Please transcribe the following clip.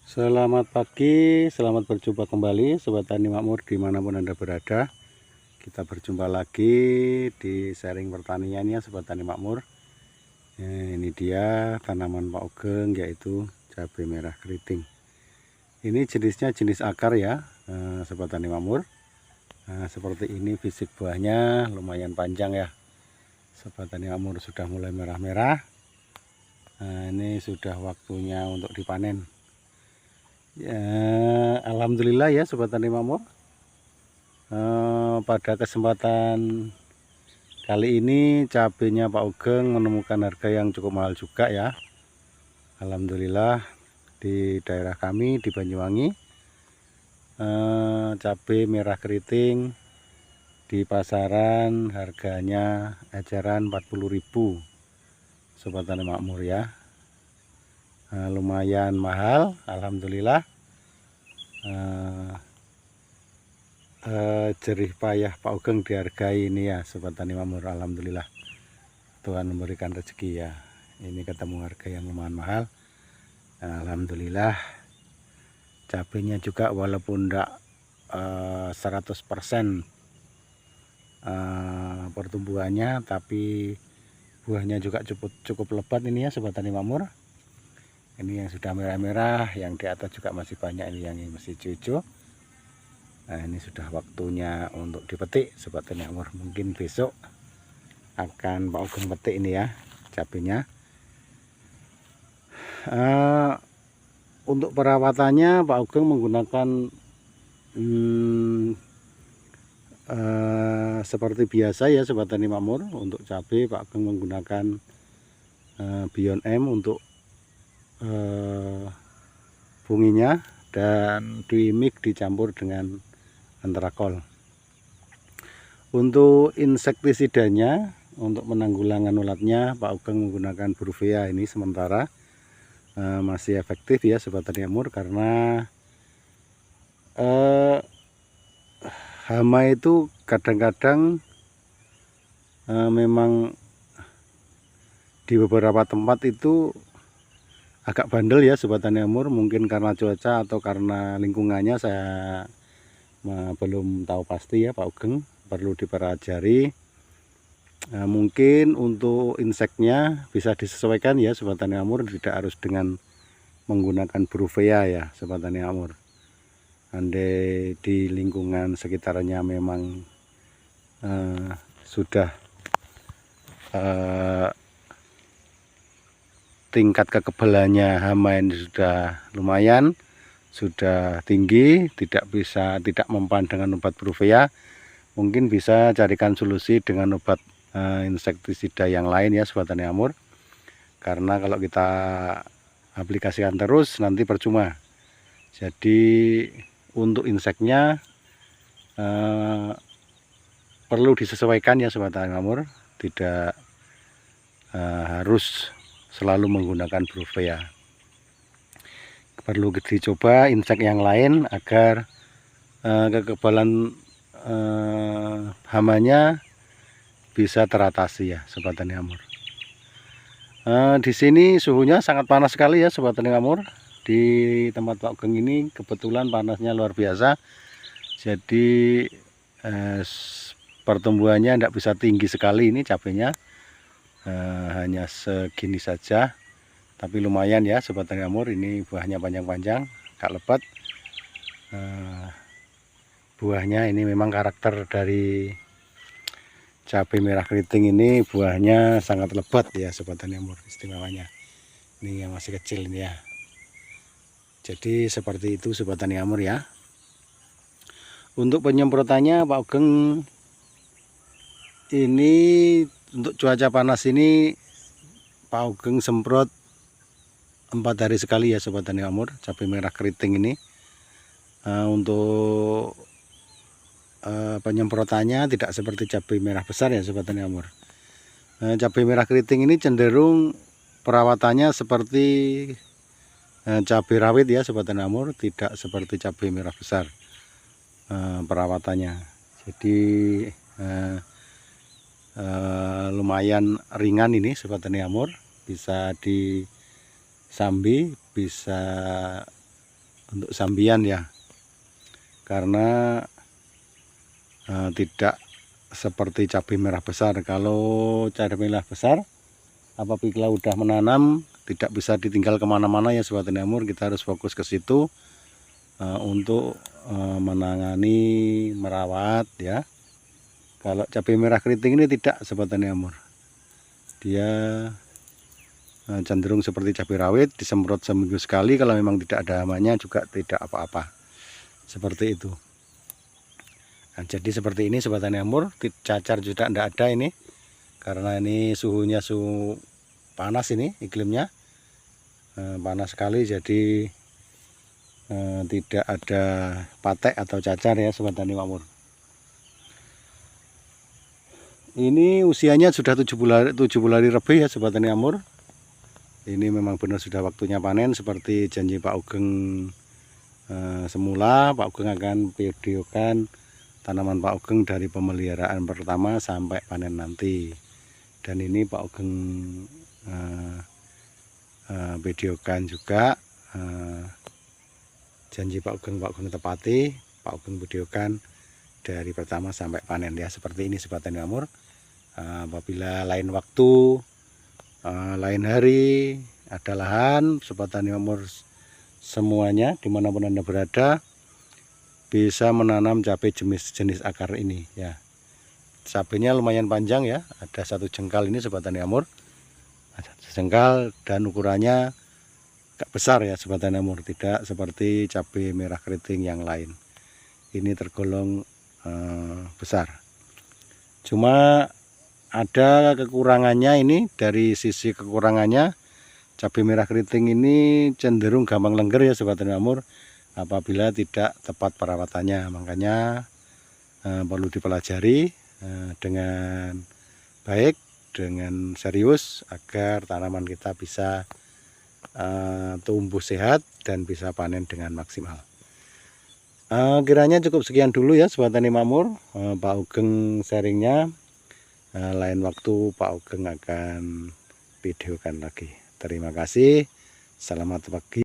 Selamat pagi, selamat berjumpa kembali Sobat Tani Makmur dimanapun Anda berada. Kita berjumpa lagi di sharing pertanian ya Sobat Tani Makmur. Ini dia tanaman Pak Ugeng, yaitu cabai merah keriting. Ini jenisnya jenis akar ya Sobat Tani Makmur. Seperti ini fisik buahnya lumayan panjang ya Sobat Tani Makmur, sudah mulai merah-merah. Ini sudah waktunya untuk dipanen. Ya, alhamdulillah ya Sobat Tani Makmur. Pada kesempatan kali ini cabenya Pak Ugeng menemukan harga yang cukup mahal juga ya. Alhamdulillah di daerah kami di Banyuwangi, cabai merah keriting di pasaran harganya eceran 40.000 Sobat Tani Makmur ya. Lumayan mahal, alhamdulillah. Jerih payah Pak Ugeng dihargai ini ya Sobat Tani Makmur, alhamdulillah Tuhan memberikan rezeki ya. Ini ketemu harga yang lumayan mahal, alhamdulillah. Cabenya juga walaupun enggak 100% pertumbuhannya, tapi buahnya juga cukup lebat ini ya Sobat Tani Makmur. Ini yang sudah merah-merah, yang di atas juga masih banyak ini yang masih hijau. Nah, ini sudah waktunya untuk dipetik Sobat Tani Makmur. Mungkin besok akan Pak Ugeng petik ini ya cabenya. Untuk perawatannya Pak Ugeng menggunakan seperti biasa ya Sobat Tani Makmur. Untuk cabai Pak Ugeng menggunakan Beyond M untuk bunginya, dan Duimik dicampur dengan Antrakol. Untuk insektisidanya, untuk menanggulangan ulatnya Pak Ugeng menggunakan Bruvea ini sementara. Masih efektif ya Sobat Tani Makmur, karena hama itu kadang-kadang memang di beberapa tempat itu agak bandel ya Sobat Tani Makmur. Mungkin karena cuaca atau karena lingkungannya, saya belum tahu pasti ya Pak Ugeng, perlu dipelajari. Mungkin untuk inseknya bisa disesuaikan ya Sobat Tani Makmur, tidak harus dengan menggunakan Bruvea ya Sobat Tani Makmur. Andai di lingkungan sekitarnya memang sudah tingkat kekebalannya hama ini sudah lumayan, sudah tinggi, tidak mempan dengan obat Bruvea, mungkin bisa carikan solusi dengan obat insektisida yang lain ya Sobat Tani Makmur. Karena kalau kita aplikasikan terus nanti percuma. Jadi untuk inseknya perlu disesuaikan ya Sobat Tani Makmur, tidak harus selalu menggunakan Bruvea. Perlu dicoba insek yang lain agar kekebalan hamanya bisa teratasi ya Sobat Tani Makmur. Di sini suhunya sangat panas sekali ya Sobat Tani Makmur. Di tempat Pak Ugeng ini kebetulan panasnya luar biasa. Jadi pertumbuhannya tidak bisa tinggi sekali ini cabenya. Hanya segini saja, tapi lumayan ya Sobat Tani Makmur. Ini buahnya panjang-panjang, agak lebat. Buahnya ini memang karakter dari cabai merah keriting ini, buahnya sangat lebat ya Sobat Tani Makmur, istimewanya. Ini yang masih kecil ini ya. Jadi seperti itu Sobat Tani Makmur ya. Untuk penyemprotannya Pak Ugeng ini, untuk cuaca panas ini Pak Ugeng semprot 4 hari sekali ya Sobat Tani Makmur cabai merah keriting ini. Untuk penyemprotannya tidak seperti cabai merah besar ya Sobat Tani Makmur. Cabai merah keriting ini cenderung perawatannya seperti cabai rawit ya Sobat Tani Makmur, tidak seperti cabai merah besar perawatannya. Jadi lumayan ringan ini Sobat Tani Makmur, bisa disambi, bisa untuk sambian ya, karena tidak seperti cabai merah besar. Kalau cabai merah besar apabila udah menanam tidak bisa ditinggal kemana-mana ya Sobat Tani Makmur, kita harus fokus ke situ untuk menangani, merawat ya. Kalau cabai merah keriting ini tidak Sobat Tani Makmur, dia cenderung seperti cabai rawit, disemprot seminggu sekali, kalau memang tidak ada hamanya juga tidak apa-apa, seperti itu. Nah, jadi seperti ini Sobat Tani Makmur, cacar juga tidak ada ini, karena ini suhunya suhu panas, ini iklimnya panas sekali, jadi tidak ada patek atau cacar ya Sobat Tani Makmur. Ini usianya sudah 7 bulan lebih ya Sobat Tani Makmur. Ini memang benar sudah waktunya panen, seperti janji Pak Ugeng semula. Pak Ugeng akan videokan tanaman Pak Ugeng dari pemeliharaan pertama sampai panen nanti. Dan ini Pak Ugeng videokan juga janji Pak Ugeng tepati. Pak Ugeng videokan dari pertama sampai panen ya, seperti ini Sobat Tani Makmur. Apabila lain waktu, lain hari ada lahan, Sobat Tani Makmur semuanya dimanapun Anda berada bisa menanam cabai jenis akar ini ya. Cabainya lumayan panjang ya, ada 1 jengkal ini Sobat Tani Makmur, 1 jengkal, dan ukurannya agak besar ya Sobat Tani Makmur, tidak seperti cabai merah keriting yang lain. Ini tergolong besar. Cuma ada kekurangannya ini, dari sisi kekurangannya cabai merah keriting ini cenderung gampang lengger ya Sobat Tani Makmur apabila tidak tepat perawatannya. Makanya perlu dipelajari dengan baik, dengan serius, agar tanaman kita bisa tumbuh sehat dan bisa panen dengan maksimal. Kiranya cukup sekian dulu ya Sobat Tani Makmur, Pak Ugeng sharingnya. Lain waktu Pak Ugeng akan videokan lagi. Terima kasih. Selamat pagi.